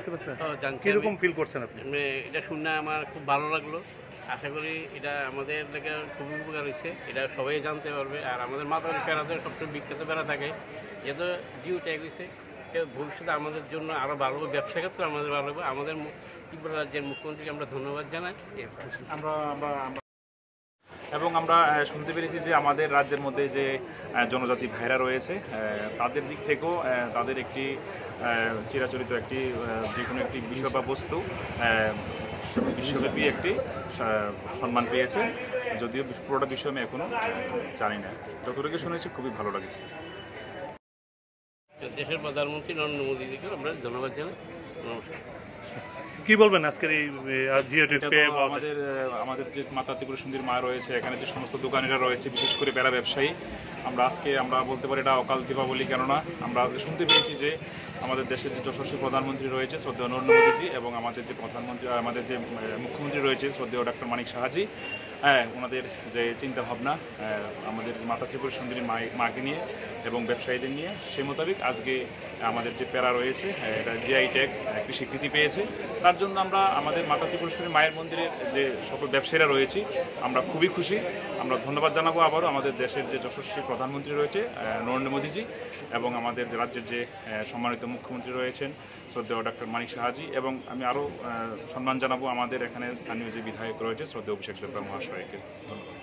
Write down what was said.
জানতে পারছেন? কিরকম ফিল করছেন আপনি? এটা শুনে আমার খুব ভালো লাগলো। আশা করি এটা আমাদের লেগে খুবই উপকার হয়েছে, এটা সবাই জানতে পারবে। আর আমাদের মাতার পেড়াতে সবচেয়ে বিখ্যাত পেড়া থাকে, যেহেতু জিও ট্যাগ হয়েছে, ভবিষ্যতে আমাদের জন্য আরও ভালো হবে, ব্যবসা ক্ষেত্রে আমাদের ভালো হবে। আমাদের ত্রিপুরা রাজ্যের মুখ্যমন্ত্রীকে আমরা ধন্যবাদ জানাই। এবং আমরা শুনতে পেরেছি যে আমাদের রাজ্যের মধ্যে যে জনজাতি ভাইরা রয়েছে তাদের দিক থেকেও তাদের একটি চিরাচরিত একটি যে কোনো একটি বিষয় বা বস্তু বিশ্বব্যাপী একটি সম্মান পেয়েছে, যদিও পুরোটা বিষয় আমি এখনও জানি না। যতটুকু শুনেছি খুবই ভালো লাগছে। দেশের প্রধানমন্ত্রী নরেন্দ্র মোদীজিকে আমরা ধন্যবাদ জানাই। নমস্কার। কি বলবেন আজকের এই আমাদের যে মাতা ত্রিপুরা সুন্দরী মা রয়েছে, এখানে যে সমস্ত দোকানিরা রয়েছে, বিশেষ করে পেড়া ব্যবসায়ী, আমরা বলতে পারি এটা অকাল দীপাবলি। কেননা আমরা আজকে শুনতে পেয়েছি যে আমাদের দেশের যে যশস্বী প্রধানমন্ত্রী রয়েছে শ্রদ্ধেয় নরেন্দ্র মোদীজি, এবং আমাদের যে আমাদের যে মুখ্যমন্ত্রী রয়েছে শ্রদ্ধেয় ডক্টর মানিক সাহাজি, ওনাদের যে চিন্তাভাবনা আমাদের মাতা ত্রিপুরা সুন্দরী মাকে নিয়ে এবং ব্যবসায়ীদের নিয়ে, সেই মোতাবেক আজকে আমাদের যে পেড়া রয়েছে এটা জিআই ট্যাগ একটি স্বীকৃতি পেয়েছে। তার জন্য আমরা আমাদের মাতা ত্রিপুরা সুন্দরী মায়ের মন্দিরের যে সকল ব্যবসায়ীরা রয়েছি আমরা খুবই খুশি। আমরা ধন্যবাদ জানাবো আবারও আমাদের দেশের যে যশস্বী প্রধানমন্ত্রী রয়েছে নরেন্দ্র মোদীজি, এবং আমাদের রাজ্যের যে সম্মানিত মুখ্যমন্ত্রী রয়েছেন শ্রদ্ধেয় ডক্টর মানিক সাহাজি, এবং আমি আরও সম্মান জানাবো আমাদের এখানে স্থানীয় যে বিধায়ক রয়েছে শ্রদ্ধেয় অভিষেক দেববর্মা মহাশয়কে। ধন্যবাদ।